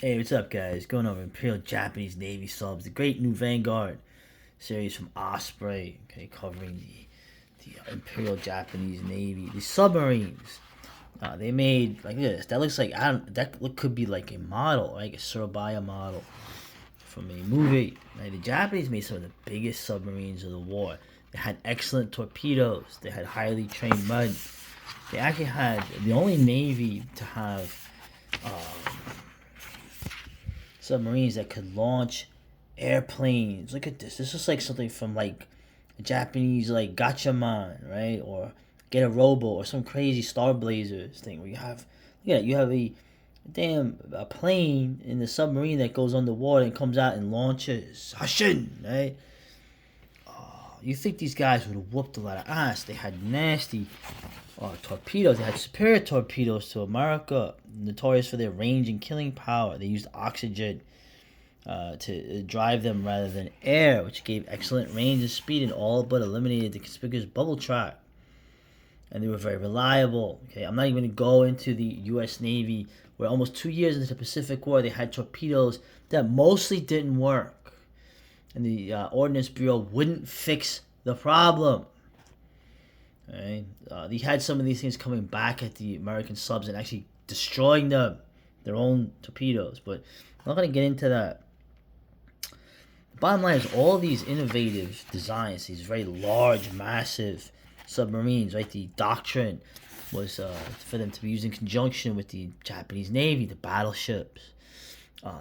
Hey, what's up, guys? Going over Imperial Japanese Navy subs, the Great New Vanguard series from Osprey, okay, covering the Imperial Japanese Navy, the submarines. They made like this. That looks like could be like a model, like a Surabaya model from a movie. Like, the Japanese made some of the biggest submarines of the war. They had excellent torpedoes. They had highly trained men. They actually had the only navy to have submarines that could launch airplanes. Look at this. This is like something from like a Japanese like Gatchaman, right? Or Get a Robo or some crazy Star Blazers thing where you have a plane in the submarine that goes underwater and comes out and launches. Hashin, right? You think these guys would have whooped a lot of ass. They had nasty torpedoes. They had superior torpedoes to America, notorious for their range and killing power. They used oxygen to drive them rather than air, which gave excellent range and speed and all but eliminated the conspicuous bubble track. And they were very reliable. Okay, I'm not even going to go into the U.S. Navy, where almost 2 years into the Pacific War, they had torpedoes that mostly didn't work. And the Ordnance Bureau wouldn't fix the problem. Right? They had some of these things coming back at the American subs and actually destroying them, their own torpedoes. But I'm not going to get into that. The bottom line is all these innovative designs, these very large, massive submarines, right? The Doctrine was for them to be used in conjunction with the Japanese Navy, the battleships.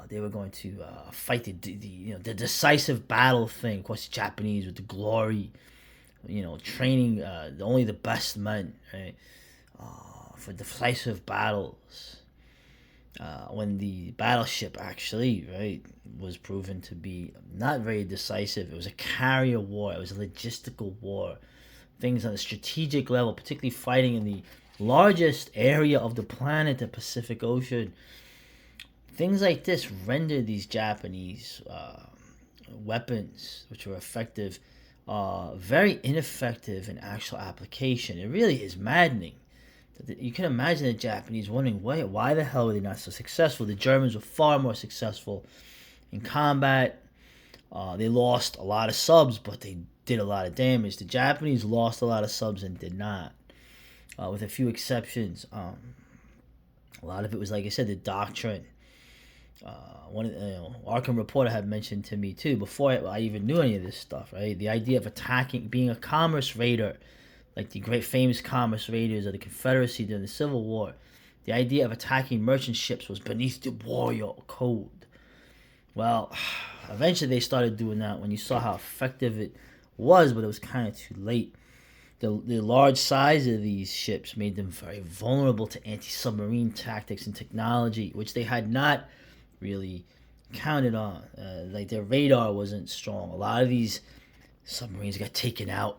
They were going to fight the decisive battle thing. Of course, the Japanese with the glory, training only the best men, right? For decisive battles. When the battleship actually, right, was proven to be not very decisive. It was a carrier war. It was a logistical war. Things on a strategic level, particularly fighting in the largest area of the planet, the Pacific Ocean. Things like this render these Japanese weapons, which were effective, very ineffective in actual application. It really is maddening. You can imagine the Japanese wondering, why the hell were they not so successful? The Germans were far more successful in combat. They lost a lot of subs, but they did a lot of damage. The Japanese lost a lot of subs and did not, with a few exceptions. A lot of it was, like I said, the Doctrine. Arkham Reporter had mentioned to me too before I even knew any of this stuff. Right, the idea of attacking, being a commerce raider, like the great famous commerce raiders of the Confederacy during the Civil War. The idea of attacking merchant ships was beneath the warrior code. Well, eventually they started doing that when you saw how effective it was, but it was kind of too late. The large size of these ships made them very vulnerable to anti-submarine tactics and technology, which they had not really counted on. Like, their radar wasn't strong. A lot of these submarines got taken out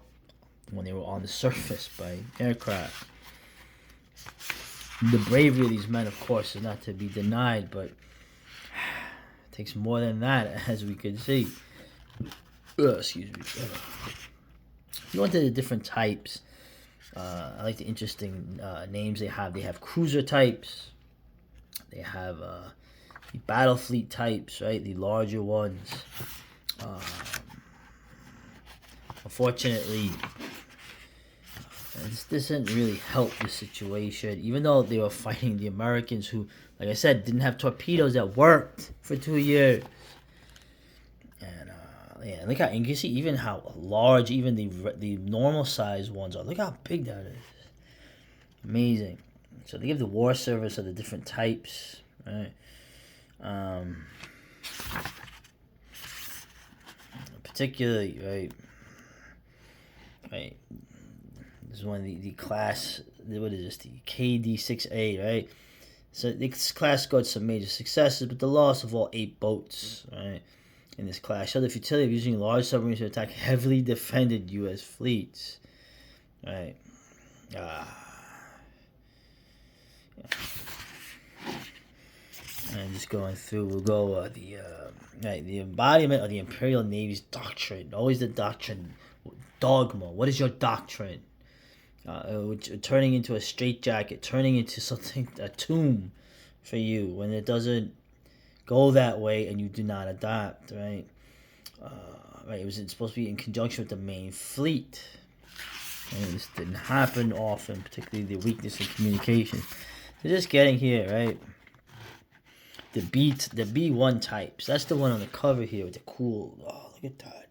when they were on the surface by aircraft. The bravery of these men, of course, is not to be denied, but it takes more than that, as we could see. Excuse me. You go into the different types. I like the interesting names they have. They have cruiser types. They have the battle fleet types, right? The larger ones. Unfortunately, this doesn't really help the situation. Even though they were fighting the Americans, who, like I said, didn't have torpedoes that worked for 2 years. And look how, and you can see even how large even the normal size ones are. Look how big that is. Amazing. So they give the war service of the different types, right? Particularly, right. This is one of the class. What is this? The KD-6A, right? So this class got some major successes, but the loss of all 8 boats, right, in this class showed the futility of using large submarines to attack heavily defended U.S. fleets, right? And just going through, we'll go the embodiment of the Imperial Navy's doctrine. Always the doctrine, dogma. What is your doctrine? Turning into a straitjacket, turning into something, a tomb for you when it doesn't go that way and you do not adapt, right? Right, it's supposed to be in conjunction with the main fleet. And this didn't happen often, particularly the weakness in communication. So just getting here, right? The B1 types. That's the one on the cover here with the cool. Oh, look at that.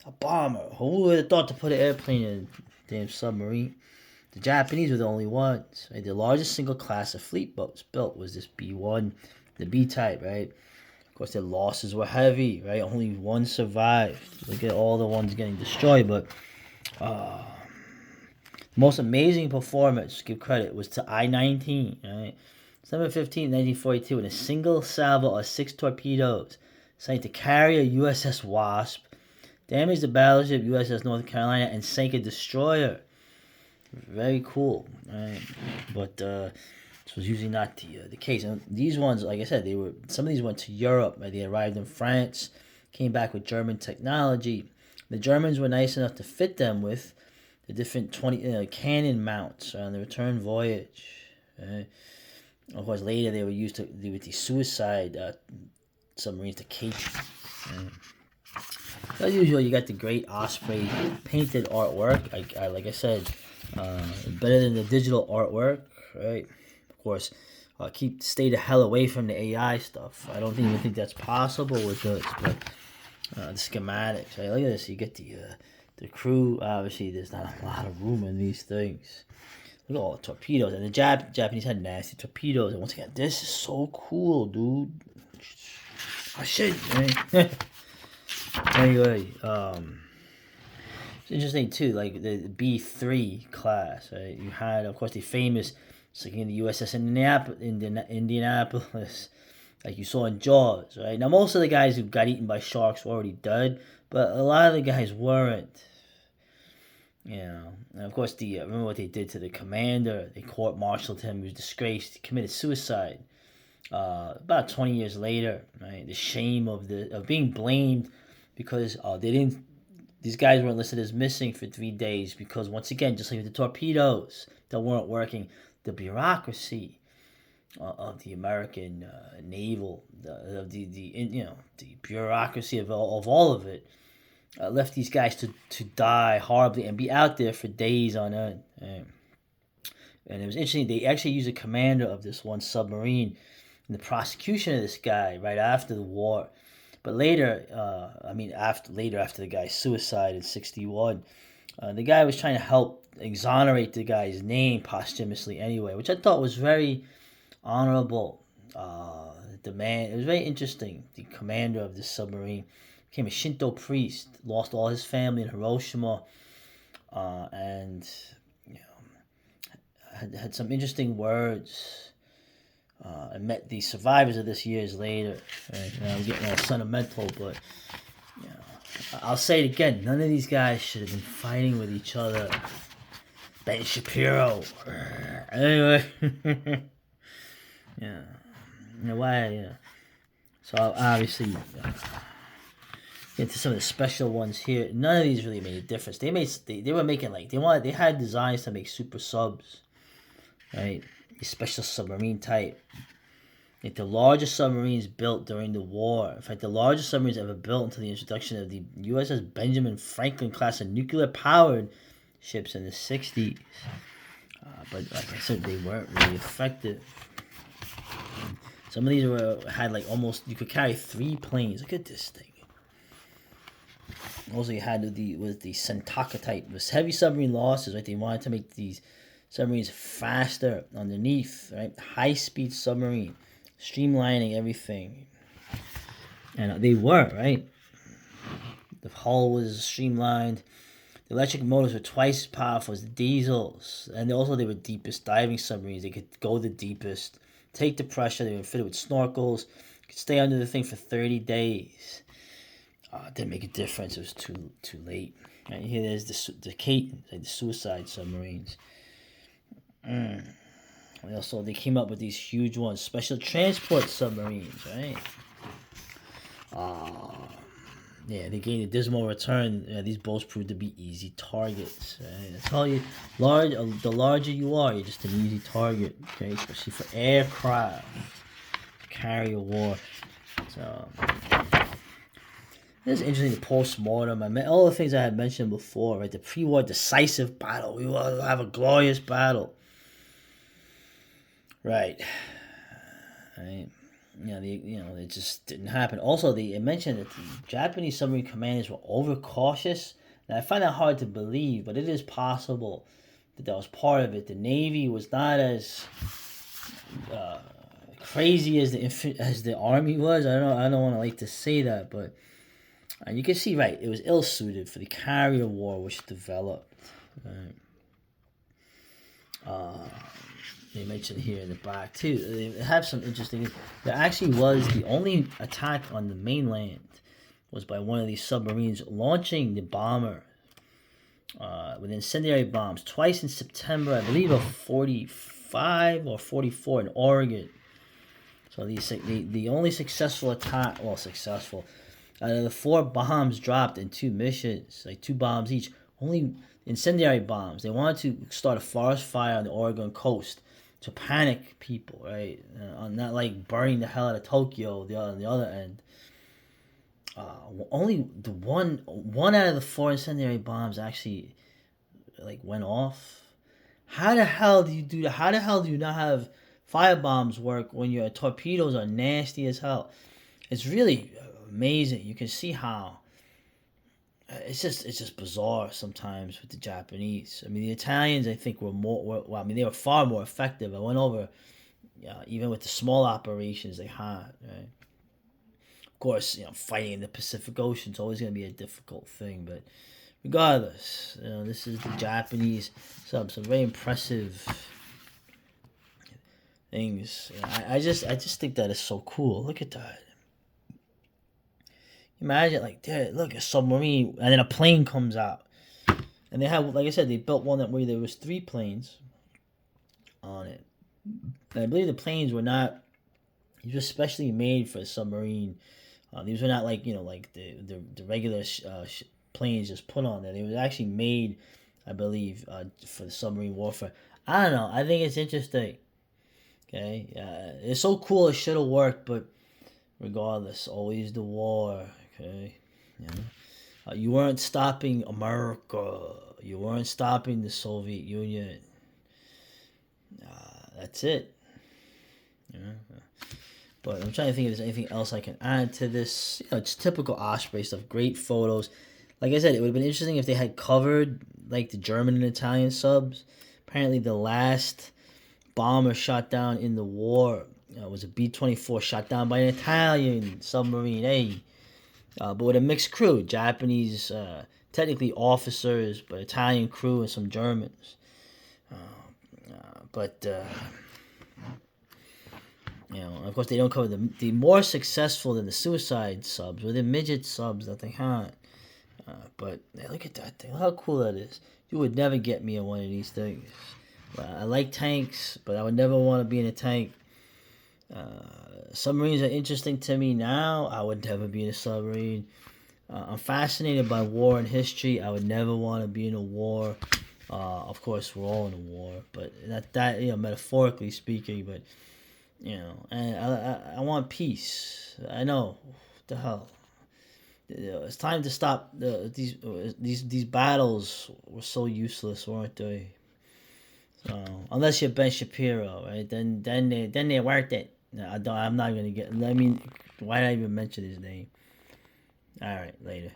A bomber. Who would have thought to put an airplane in a damn submarine? The Japanese were the only ones. Right? The largest single class of fleet boats built was this B1, the B type, right? Of course, their losses were heavy, right? Only one survived. Look at all the ones getting destroyed, but most amazing performance, give credit, was to I-19, right? December 15, 1942, in a single salvo of 6 torpedoes, sank the carrier USS Wasp, damaged the battleship USS North Carolina, and sank a destroyer. Very cool, right? But this was usually not the case. And these ones, like I said, some of these went to Europe. Right? They arrived in France, came back with German technology. The Germans were nice enough to fit them with the different cannon mounts on the return voyage. Right? Of course, later they were used to with the suicide submarines, the Cage. As usual, you got the great Osprey painted artwork. Like I said, better than the digital artwork, right? Of course, stay the hell away from the AI stuff. I don't even think that's possible with this. But the schematics, right? Look at this. You get the crew. Obviously, there's not a lot of room in these things. Look at all the torpedoes. And the Japanese had nasty torpedoes. And once again, this is so cool, dude. Oh, shit, man. Anyway, it's interesting, too, like the B3 class, right? You had, of course, the famous sinking the USS Indianapolis, like you saw in Jaws, right? Now, most of the guys who got eaten by sharks were already dead, but a lot of the guys weren't. You know, and of course, remember what they did to the commander? They court-martialed him. He was disgraced. He committed suicide. About 20 years later, right? The shame of being blamed because these guys weren't listed as missing for 3 days because, once again, just like with the torpedoes that weren't working, the bureaucracy of the American naval, the bureaucracy of all of it. Left these guys to die horribly and be out there for days on end. And it was interesting. They actually used a commander of this one submarine in the prosecution of this guy right after the war. But later, after the guy's suicide in '61, the guy was trying to help exonerate the guy's name posthumously anyway, which I thought was very honorable. It was very interesting. The commander of this submarine became a Shinto priest, lost all his family in Hiroshima, and had some interesting words. I met the survivors of this years later. Right? I'm getting all sentimental, but I'll say it again. None of these guys should have been fighting with each other. Ben Shapiro. Anyway, yeah. Why? Yeah. So obviously. Get to some of the special ones here. None of these really made a difference. They were making they had designs to make super subs, right? The special submarine type. Like the largest submarines built during the war. In fact, the largest submarines ever built until the introduction of the USS Benjamin Franklin class of nuclear powered ships in the '60s. But like I said, they weren't really effective. Some of these had almost, you could carry 3 planes. Look at this thing. Also, you had with the Sentaka type, with heavy submarine losses, right? They wanted to make these submarines faster underneath, right? High-speed submarine, streamlining everything, and they were, right? The hull was streamlined. The electric motors were twice as powerful as the diesels, and also they were deepest diving submarines. They could go the deepest, take the pressure. They were fitted with snorkels. Could stay under the thing for 30 days. It didn't make a difference. It was too late. Right here, there's the Caton, like the suicide submarines. Also, they came up with these huge ones, special transport submarines, right? They gained a dismal return. These boats proved to be easy targets. Right? I tell you, the larger you are, you're just an easy target. Okay, especially for aircraft, carrier war. This is interesting, the post-mortem. I mean, all the things I had mentioned before, right? The pre-war decisive battle. We will have a glorious battle. Right. Right. It just didn't happen. Also, it mentioned that the Japanese submarine commanders were overcautious. And I find that hard to believe, but it is possible that was part of it. The Navy was not as crazy as the Army was. I don't want to like to say that, but you can see, right, it was ill-suited for the carrier war which developed. Right. They mentioned here in the back too. They have some interesting. There actually was the only attack on the mainland was by one of these submarines launching the bomber with incendiary bombs twice in September, I believe, of 45 or 44 in Oregon. So the only successful attack, successful, out of the 4 bombs dropped in 2 missions, like 2 bombs each, only incendiary bombs. They wanted to start a forest fire on the Oregon coast to panic people, right? Not like burning the hell out of Tokyo on the other end. Only the one out of the 4 incendiary bombs actually went off. How the hell do you do that? How the hell do you not have fire bombs work when your torpedoes are nasty as hell? It's really amazing. You can see how it's just bizarre sometimes with the Japanese. I mean, the Italians, I think, they were far more effective. I went over even with the small operations they had, right? Of course, fighting in the Pacific Ocean is always going to be a difficult thing, but regardless, this is the Japanese subs. Some very impressive things. I just think that is so cool. Look at that. Imagine, look, a submarine, and then a plane comes out. And they have, like I said, they built one where there was 3 planes on it. And I believe the planes were not, these were specially made for a submarine. These were not like the regular planes just put on there. They were actually made, I believe, for the submarine warfare. I don't know. I think it's interesting. Okay? It's so cool. It should have worked, but regardless, always the war. Okay, you weren't stopping America. You weren't stopping the Soviet Union. That's it. But I'm trying to think if there's anything else I can add to this. It's typical Osprey stuff. Great photos. Like I said, it would have been interesting if they had covered the German and Italian subs. Apparently, the last bomber shot down in the war was a B-24 shot down by an Italian submarine. Hey. But with a mixed crew, Japanese, technically officers, but Italian crew and some Germans. Of course, they don't cover the more successful than the suicide subs or the midget subs that they had. But look at that thing. Look how cool that is. You would never get me on one of these things. I like tanks, but I would never want to be in a tank. Submarines are interesting to me now. I would never be in a submarine. I'm fascinated by war and history. I would never want to be in a war. Of course, we're all in a war, but that metaphorically speaking. But and I want peace. I know. What the hell? It's time to stop these battles. Were so useless, weren't they? So unless you're Ben Shapiro, right? Then they're worth it. I'm not gonna get. I mean, why did I even mention his name? All right, later.